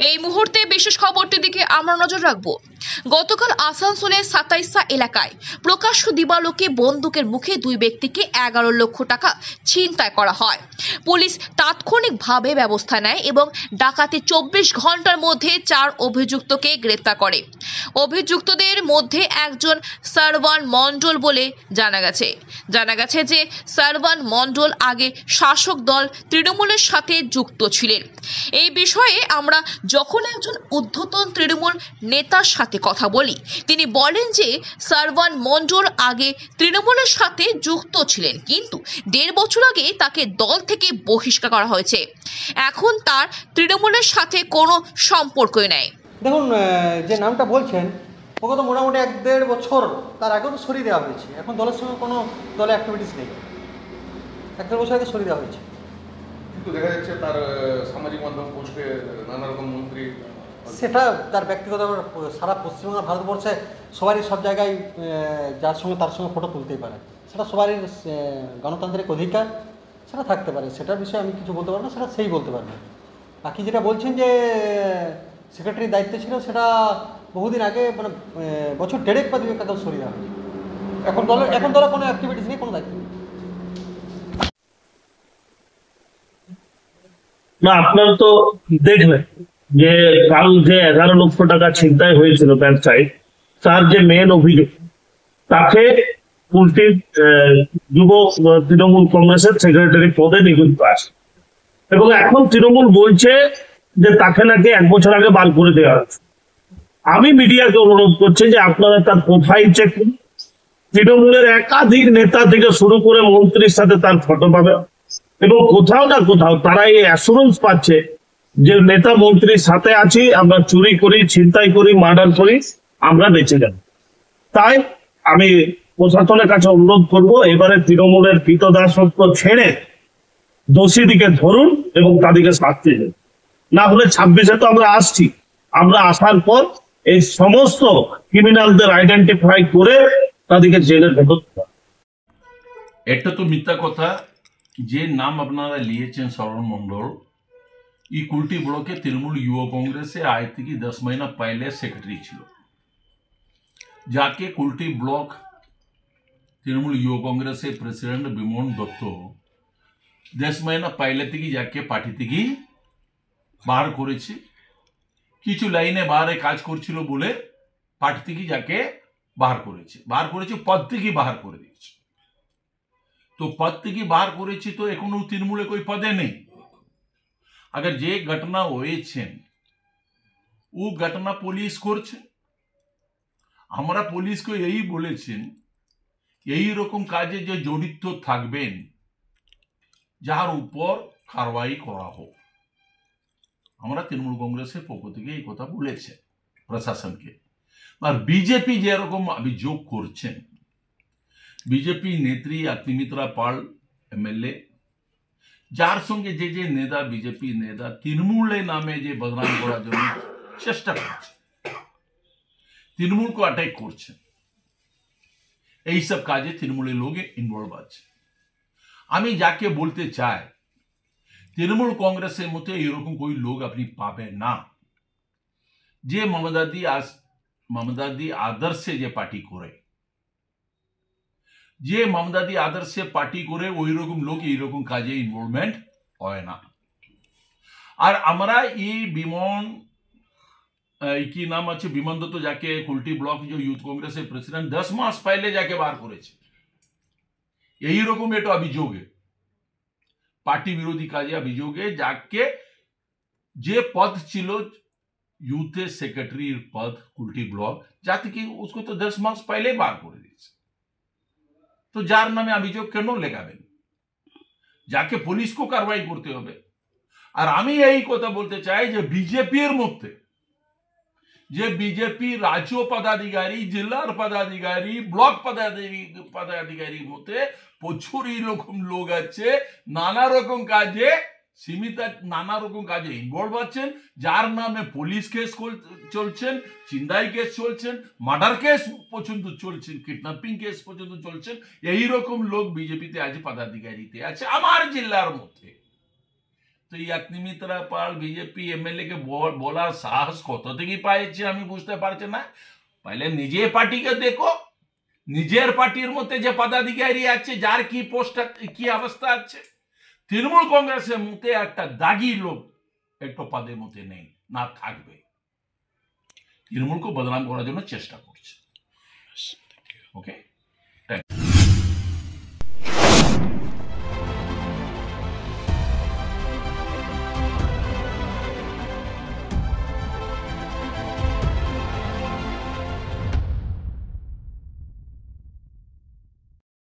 এই মুহূর্তে বিশেষ খবরটির দিকে আমরা নজর রাখবো। গতকাল আসানসোলের সাতাইসা এলাকায় প্রকাশ্য দিবালোকে বন্দুকের মুখে দুই ব্যক্তিকে 11 লক্ষ টাকা ছিনতাই করা হয়। পুলিশ তাৎক্ষণিকভাবে ব্যবস্থা নেয় এবং ডাকাতি 24 ঘন্টার মধ্যে 4 অভিযুক্তকে গ্রেফতার করে। অভিযুক্তদের মধ্যে একজন সারওয়ান মণ্ডল বলে জানা গেছে যে সারওয়ান মণ্ডল আগে শাসক দল তৃণমূলের সাথে যুক্ত ছিলেন। এই বিষয়ে আমরা যখন একজন ঊর্ধ্বতন তৃণমূল নেতার সাথে কথা বলি, তিনি বলেন যে সারওয়ান মণ্ডল আগে তৃণমূলের সাথে যুক্ত ছিলেন, কিন্তু 1.5 বছর আগে তাকে দল থেকে বহিষ্কার করা হয়েছে। এখন তার তৃণমূলের সাথে কোনো সম্পর্কই নেই। দেখুন, যে নামটা বলছেন ওকে তো মোটামুটি 1-1.5 বছর তার আগেও তো সরিয়ে দেওয়া হয়েছে। এখন দলের সঙ্গে কোনো দলে অ্যাক্টিভিটিস নেই। 1-1.5 বছর আগে সরিয়ে দেওয়া হয়েছে। কিন্তু দেখা যাচ্ছে তার সামাজিক মাধ্যম পোস্টে নানা রকম মন্ত্রী, সেটা তার ব্যক্তিগত। সারা পশ্চিমবঙ্গ ভারতবর্ষে সবারই সব জায়গায় যার সঙ্গে তার সঙ্গে ফটো তুলতেই পারে, সেটা সবারই গণতান্ত্রিক অধিকার, সেটা থাকতে পারে। সেটার বিষয়ে আমি কিছু বলতে পারবো না, সেটা সেই বলতে পারবে। বাকি যেটা বলছেন যে সেক্রেটারির দায়িত্ব ছিল, সেটা বহুদিন আগে, মানে বছর 1.5 বা 2 আগেও সরিয়ে দেওয়া হয়েছে। এখন দলের কোনো অ্যাক্টিভিটিস নেই, কোনো দায়িত্ব নেই। না, আপনারা তো দেখলেন যে কাল যে 11 লক্ষ টাকা ছিনতাই হয়েছিল ব্যবসায়ী, তার যে মেন অভিযোগ, তাকে কুলটির যুব তৃণমূল কংগ্রেসের সেক্রেটারি পদে নিযুক্ত আছে এবং এখন তৃণমূল বলছে যে তাকে নাকি 1 বছর আগে বার করে দেওয়া হয়েছে। আমি মিডিয়াকে অনুরোধ করছি যে আপনারা তার প্রোফাইল চেক করুন। তৃণমূলের একাধিক নেতা থেকে শুরু করে মন্ত্রীর সাথে তার ফটো পাবে এবং কোথাও না কোথাও তারা এই অ্যাসুরেন্স পাচ্ছে যে নেতা মন্ত্রীর সাথে আছি, আমরা চুরি করি, ছিনতাই করি, মার্ডার করি, আমরা বেঁচে যাব। তাই আমি প্রশাসনের কাছে অনুরোধ করব, এবারে তৃণমূলের কৃতদাসত্ব ছেড়ে দোষীদিকে ধরুন এবং তাদেরকে শাস্তি দেন। না হলে 26-এ তো আমরা আসছি, আমরা আসার পর এই সমস্ত ক্রিমিনালদের আইডেন্টিফাই করে তাদেরকে জেলের ভেতর। এটা তো মিথ্যা কথা। যে নাম আপনারা লিয়েছেন সরণ মন্ডল, ये कुल्टी ब्लॉक के तृणमूल युवा कांग्रेस से आए थे कि 10 महीना पहले सेक्रेटरी छिलो। जाके कुल्टी ब्लॉक तृणमूल युवा कांग्रेस से प्रेसिडेंट बिमन दत्त 10 महीना पहले থেকে যাকে পার্টি থেকে বার করেছে, কিছু লাইনে বারে কাজ করছিল বলে পার্টি থেকে যাকে বার করেছে পদ থেকে বার করে দিয়েছে। तो पद থেকে বার করেছে তো এখনো তৃণমূলে कोई पदे नहीं। अगर जे घटना হয়েছেন ও ঘটনা পুলিশ করছে, আমরা পুলিশকে এই বলেছেন এই রকম কাজে যে জড়িত থাকবেন যার উপর কারবাই করা হোক। আমরা তৃণমূল কংগ্রেসের পক্ষ থেকে এই কথা বলেছে প্রশাসনকে। আর বিজেপি যে রকম অভিযোগ করছেন, বিজেপি নেত্রী অগ্নিমিত্রা পাল এমএলএ, যার সঙ্গে যে যে নেতা বিজেপি নেতা তৃণমূলের নামে যে বদনাম করার জন্য চেষ্টা করছে, তৃণমূলকে অ্যাটাক করছে, এইসব কাজে তৃণমূলের লোক ইনভলভ আছে। আমি যাকে বলতে চাই, তৃণমূল কংগ্রেসের মধ্যে এরকম কোই লোক আপনি পাবেন না যে মমতাদি আদর্শে যে পার্টি করে, যে মমতাদি আদর্শে পার্টি করে ওই রকম লোক এইরকম কাজে ইনভলভমেন্ট হয় না। আর আমরা এই বিমন কি নাম আছে বিমন দত্ত, যাকে কুলটি ব্লক যে ইউথ কংগ্রেসের প্রেসিডেন্ট 10 মাস পহলে যাকে বার করেছে, এইরকম এটা অভিযোগে পার্টি বিরোধী কাজে অভিযোগে যাকে যে পদ ছিল यूथ सेक्रेटरी पद कुल्टी ब्लॉक जाति की उसको तो 10 मास पहले बार कर दिए। तो जार नामे अभियोग क्यों लेगाबेन? जाके पुलिस को कार्रवाई करते होबे। और आमी यही कथा बोलते चाই যে বিজেপির মধ্যে যে বিজেপি রাজ্য পদাধিকারী, জেলার পদাধিকারী, ব্লক পদাধিকারীর মধ্যে প্রচুর এরকম লোক আছে নানা রকম কাজে সীমিত, নানা রকম কাজে ইনভলভ আছেন, যার নামে পুলিশ কেস চলছেন, চিন্দাই কেস চলছেন, মার্ডার কেস পর্যন্ত চলছেন, কিডন্যাপিং কেস পর্যন্ত চলছেন। এই রকম লোক বিজেপিতে আছে, পদাধিকারীতে আছে। আমার জেলার মধ্যে তো এই অগ্নিমিত্রা পাল বিজেপি এমএলএ কে বলার সাহস কত থেকে পাইছে আমি বুঝতে পারছি না। পহলে নিজে পার্টিকে দেখো, নিজের পার্টির মধ্যে যে পদাধিকারী আছে যার কি পোস্ট কি অবস্থা আছে। তৃণমূল কংগ্রেসের মধ্যে একটা দাগি লোক একটু পদের মধ্যে নেই, না থাকবে। তৃণমূলকে বদনাম করার জন্য চেষ্টা করছে। ওকে, থ্যাংক ইউ।